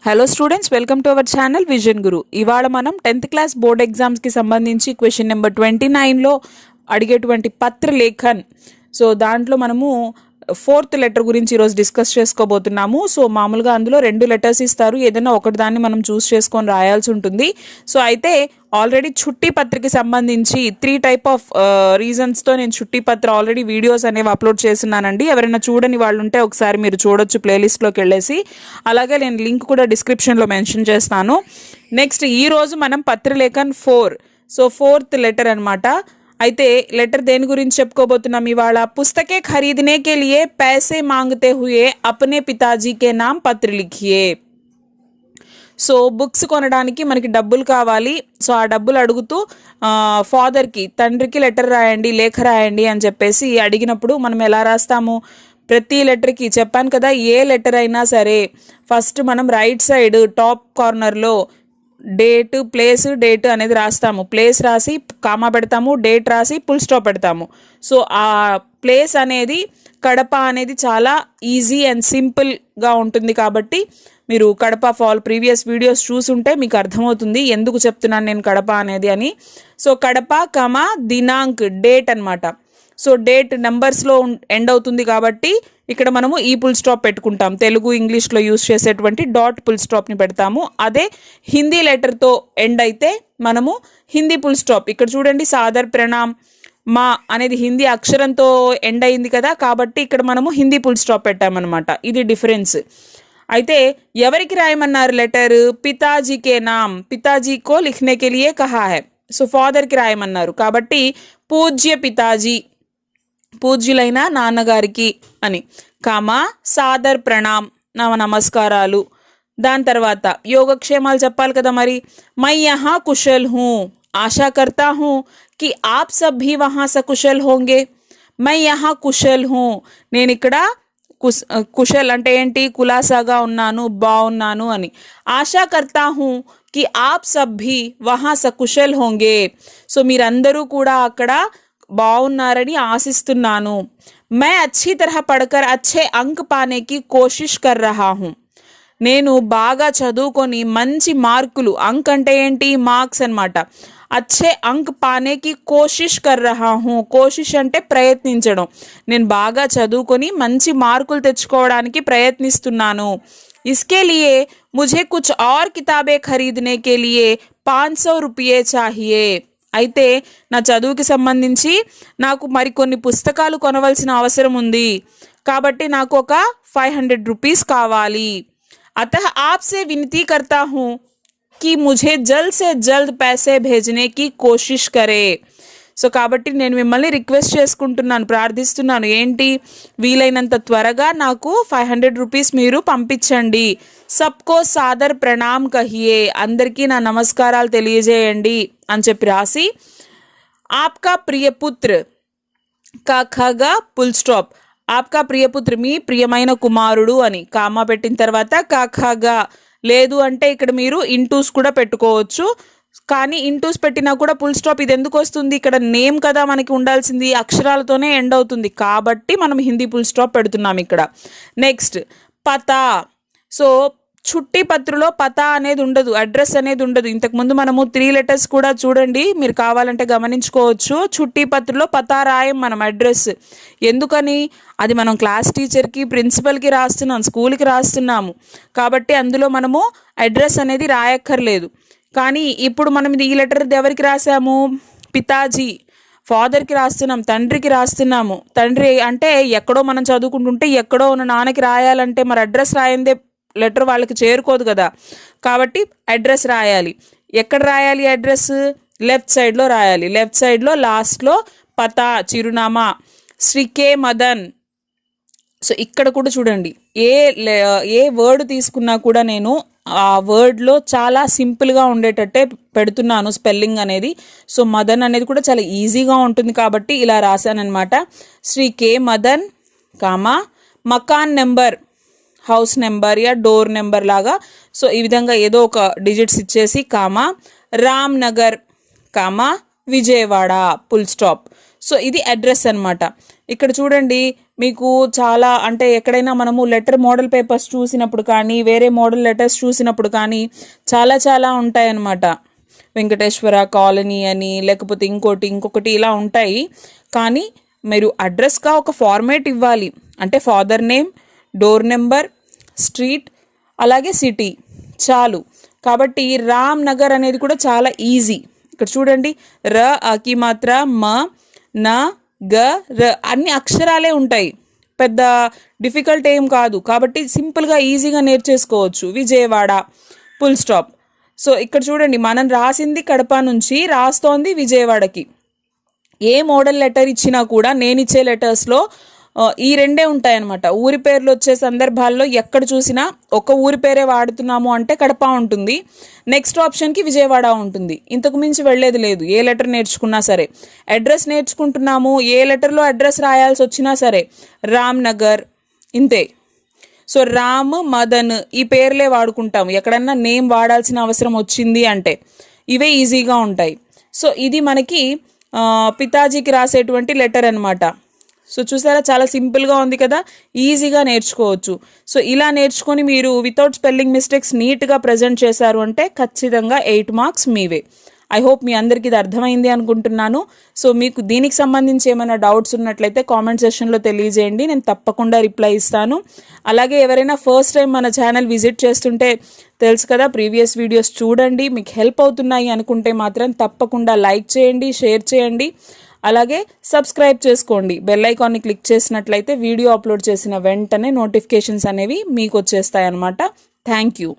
Hello students, welcome to our channel Vision Guru. ఇవాళ మనం 10th class board ఎగ్జామ్స్కి సంబంధించి క్వశ్చన్ నెంబర్ 29లో అడిగేటువంటి పత్రలేఖన్. సో దాంట్లో మనము 4th లెటర్ గురించి ఈరోజు డిస్కస్ చేసుకోబోతున్నాము. సో మామూలుగా అందులో 2 లెటర్స్ ఇస్తారు, ఏదైనా ఒకటి దాన్ని మనం చూస్ చేసుకొని రాయాల్సి ఉంటుంది. సో అయితే ఆల్రెడీ చుట్టి పత్రకి సంబంధించి 3 టైప్ ఆఫ్ రీజన్స్తో నేను చుట్టి పత్ర ఆల్రెడీ వీడియోస్ అనేవి అప్లోడ్ చేస్తున్నానండి. ఎవరైనా చూడని వాళ్ళు ఉంటే ఒకసారి మీరు చూడొచ్చు ప్లేలిస్ట్లోకి వెళ్ళేసి. అలాగే నేను లింక్ కూడా డిస్క్రిప్షన్లో మెన్షన్ చేస్తాను. నెక్స్ట్ ఈరోజు మనం పత్రలేఖన్ 4, సో 4th లెటర్ అనమాట. అయితే లెటర్ దేని గురించి చెప్పుకోబోతున్నాం ఇవాళ. పుస్తకే ఖరీదనే కే లియే పైసే మాంగతే హుయే అప్నే పితాజీ కే నామ్ పత్ర లిఖియే. సో బుక్స్ కొనడానికి మనకి డబ్బులు కావాలి. సో ఆ డబ్బులు అడుగుతూ ఫాదర్కి, తండ్రికి లెటర్ రాయండి, లేఖ రాయండి అని చెప్పేసి అడిగినప్పుడు మనం ఎలా రాస్తాము? ప్రతి లెటర్కి చెప్పాను కదా, ఏ లెటర్ అయినా సరే ఫస్ట్ మనం రైట్ సైడ్ టాప్ కార్నర్లో డేట్, ప్లేస్, డేట్ అనేది రాస్తాము. ప్లేస్ రాసి కామా పెడతాము, డేట్ రాసి ఫుల్ స్టాప్ పెడతాము. సో ఆ ప్లేస్ అనేది కడప అనేది చాలా ఈజీ అండ్ సింపుల్గా ఉంటుంది. కాబట్టి మీరు కడప ప్రీవియస్ వీడియోస్ చూసుంటే మీకు అర్థమవుతుంది ఎందుకు చెప్తున్నాను నేను కడప అనేది అని. సో కడప కమా దినాంక్, డేట్ అనమాట. సో డేట్ నెంబర్స్లో ఎండ్ అవుతుంది కాబట్టి ఇక్కడ మనము ఈ ఫుల్ స్టాప్ పెట్టుకుంటాం. తెలుగు ఇంగ్లీష్లో యూస్ చేసేటువంటి డాట్ ఫుల్ స్టాప్ని పెడతాము. అదే హిందీ లెటర్తో ఎండ్ అయితే మనము హిందీ ఫుల్ స్టాప్. ఇక్కడ చూడండి, సాదర్ ప్రణామ్ మా అనేది హిందీ అక్షరంతో ఎండ్ అయింది కదా, కాబట్టి ఇక్కడ మనము హిందీ ఫుల్ స్టాప్ పెట్టామన్నమాట. ఇది డిఫరెన్స్. అయితే ఎవరికి రాయమన్నారు లెటర్? పితాజీకే నామ్, పితాజీకో లిఖనే లియే కహా హై. సో ఫాదర్కి రాయమన్నారు కాబట్టి పూజ్య పితాజీ, పూజ్యులైన నాన్నగారికి అని. కామా సాదర్ ప్రణామ్, నమస్కారాలు. దాని తర్వాత యోగక్షేమాలు చెప్పాలి కదా మరి. మై యహా కుశల్ హూ, ఆశా కర్తా హూ కి ఆప్ సబ్ భీ వహా సకుశల్ హోంగే. మై యహా కుశల్ హూ, నేను ఇక్కడ కుశల్ అంటే ఏంటి? కులాసాగా ఉన్నాను, బాగున్నాను అని. ఆశా కర్తా హూ కి ఆప్ సబ్ భీ వహా సకుశల్ హోంగే. సో మీరందరూ కూడా అక్కడ బాగున్నారని ఆశిస్తున్నాను. मैं अच्छी तरह पढ़कर अच्छे अंक पाने की कोशिश कर रहा हूँ. నేను బాగా చదువుకొని మంచి మార్కులు, అంక్ అంటే ఏంటి? మార్క్స్ అనమాట. అచ్చే అంక్ పానేకి కోషిష్ కర్ రహా హూ. కోషిష్ అంటే ప్రయత్నించడం. నేను బాగా చదువుకొని మంచి మార్కులు తెచ్చుకోవడానికి ప్రయత్నిస్తున్నాను. इसके लिए मुझे कुछ और किताबें खरीदने के लिए 500 रुपये चाहिए. అయితే నా చదువుకి సంబంధించి నాకు మరికొన్ని పుస్తకాలు కొనవలసిన అవసరం ఉంది కాబట్టి నాకు ఒక 500 రూపీస్ కావాలి. अतः आपसे विनती करता हूँ कि मुझे जल्द से जल्द पैसे भेजने की कोशिश करे. సో కాబట్టి నేను మిమ్మల్ని రిక్వెస్ట్ చేసుకుంటున్నాను, ప్రార్థిస్తున్నాను. ఏంటి? వీలైనంత త్వరగా నాకు 500 రూపీస్ మీరు పంపించండి. సబ్కో సాదర్ ప్రణామ్ కహియే, అందరికీ నా నమస్కారాలు తెలియజేయండి అని చెప్పి రాసి ఆప్కా ప్రియపుత్ర కాఖాగా ఫుల్ స్టాప్. ఆప్కా ప్రియపుత్ర, మీ ప్రియమైన కుమారుడు అని కామా పెట్టిన తర్వాత కాఖాగా. లేదు అంటే ఇక్కడ మీరు ఇంటూస్ కూడా పెట్టుకోవచ్చు, కానీ ఇంటూస్ పెట్టినా కూడా ఫుల్ స్టాప్. ఇది ఎందుకు వస్తుంది? ఇక్కడ నేమ్ కదా మనకి ఉండాల్సింది, అక్షరాలతోనే ఎండ్ అవుతుంది కాబట్టి మనం హిందీ ఫుల్ స్టాప్ పెడుతున్నాం ఇక్కడ. నెక్స్ట్ పతా. సో చుట్టి పత్రలో పతా అనేది ఉండదు, అడ్రస్ అనేది ఉండదు. ఇంతకుముందు మనము 3 లెటర్స్ కూడా చూడండి, మీరు కావాలంటే గమనించుకోవచ్చు. చుట్టి పత్రలో పతా రాయం మనం, అడ్రస్. ఎందుకని? అది మనం క్లాస్ టీచర్కి, ప్రిన్సిపల్కి రాస్తున్నాం, స్కూల్కి రాస్తున్నాము కాబట్టి అందులో మనము అడ్రస్ అనేది రాయక్కర్లేదు. కానీ ఇప్పుడు మనం ఈ లెటర్ ఎవరికి రాసాము? పితాజీ, ఫాదర్కి రాస్తున్నాం, తండ్రికి రాస్తున్నాము. తండ్రి అంటే ఎక్కడో మనం చదువుకుంటుంటే ఎక్కడో ఉన్న నాన్నకి రాయాలంటే మరి అడ్రస్ రాయందే లెటర్ వాళ్ళకి చేరుకోదు కదా, కాబట్టి అడ్రస్ రాయాలి. ఎక్కడ రాయాలి అడ్రస్? లెఫ్ట్ సైడ్లో రాయాలి. లెఫ్ట్ సైడ్లో లాస్ట్లో పతా, చిరునామా, శ్రీ కే మదన్. సో ఇక్కడ కూడా చూడండి, ఏ వర్డ్ తీసుకున్నా కూడా నేను ఆ వర్డ్లో చాలా సింపుల్గా ఉండేటట్టే పెడుతున్నాను స్పెల్లింగ్ అనేది. సో మదన్ అనేది కూడా చాలా ఈజీగా ఉంటుంది కాబట్టి ఇలా రాశానమాట. శ్రీ కే మదన్ కామా మకాన్ నెంబర్, హౌస్ నెంబర్ యా డోర్ నెంబర్ లాగా. సో ఈ విధంగా ఏదో ఒక డిజిట్స్ ఇచ్చేసి comma Ram Nagar comma Vijayawada full stop. So ఇది అడ్రస్ అనమాట. ఇక్కడ చూడండి, మీకు చాలా అంటే ఎక్కడైనా మనము లెటర్ మోడల్ పేపర్స్ చూసినప్పుడు కానీ వేరే మోడల్ లెటర్స్ చూసినప్పుడు కానీ చాలా చాలా ఉంటాయన్నమాట. వెంకటేశ్వర కాలనీ అని లేకపోతే ఇంకొకటి ఇలా ఉంటాయి. కానీ మీరు అడ్రస్గా ఒక ఫార్మేట్ ఇవ్వాలి. అంటే father name, door number, street, అలాగే సిటీ చాలు. కాబట్టి రామ్ నగర్ అనేది కూడా చాలా ఈజీ. ఇక్కడ చూడండి, ర ఆకి మాత్ర, మ, న, గ, ర అన్ని అక్షరాలే ఉంటాయి, పెద్ద డిఫికల్ట్ ఏం కాదు. కాబట్టి సింపుల్గా ఈజీగా నేర్చేసుకోవచ్చు. Vijayawada full stop. సో ఇక్కడ చూడండి, మనం రాసింది కడప నుంచి, రాస్తోంది విజయవాడకి. ఏ మోడల్ లెటర్ ఇచ్చినా కూడా నేను ఇచ్చే లెటర్స్లో ఈ రెండే ఉంటాయన్నమాట. ఊరి పేర్లు వచ్చే సందర్భాల్లో ఎక్కడ చూసినా ఒక ఊరి పేరే వాడుతున్నాము అంటే కడప ఉంటుంది, నెక్స్ట్ ఆప్షన్కి విజయవాడ ఉంటుంది. ఇంతకు మించి వెళ్ళేది లేదు ఏ లెటర్ నేర్చుకున్నా సరే. అడ్రస్ నేర్చుకుంటున్నాము, ఏ లెటర్లో అడ్రస్ రాయాల్సి వచ్చినా సరే రామ్ నగర్, ఇంతే. సో రామ్, మదన్ ఈ పేర్లే వాడుకుంటాము ఎక్కడన్నా నేమ్ వాడాల్సిన అవసరం వచ్చింది అంటే. ఇవే ఈజీగా ఉంటాయి. సో ఇది మనకి పితాజీకి రాసేటువంటి లెటర్ అనమాట. సో చూసారా, చాలా సింపుల్గా ఉంది కదా, ఈజీగా నేర్చుకోవచ్చు. సో ఇలా నేర్చుకొని మీరు వితౌట్ స్పెల్లింగ్ మిస్టేక్స్ నీట్గా ప్రజెంట్ చేశారు అంటే ఖచ్చితంగా 8 మార్క్స్ మీవే. ఐ హోప్ మీ అందరికీ ఇది అర్థమైంది అనుకుంటున్నాను. సో మీకు దీనికి సంబంధించి ఏమైనా డౌట్స్ ఉన్నట్లయితే కామెంట్ సెక్షన్లో తెలియజేయండి, నేను తప్పకుండా రిప్లై ఇస్తాను. అలాగే ఎవరైనా ఫస్ట్ టైం మన ఛానల్ విజిట్ చేస్తుంటే తెలుసు కదా, ప్రీవియస్ వీడియోస్ చూడండి, మీకు హెల్ప్ అవుతున్నాయి అనుకుంటే మాత్రం తప్పకుండా లైక్ చేయండి, షేర్ చేయండి, అలాగే సబ్స్క్రైబ్ చేసుకోండి. బెల్ ఐకాన్ని క్లిక్ చేసినట్లయితే వీడియో అప్లోడ్ చేసిన వెంటనే నోటిఫికేషన్స్ అనేవి మీకు వచ్చేస్తాయి అన్నమాట. Thank you.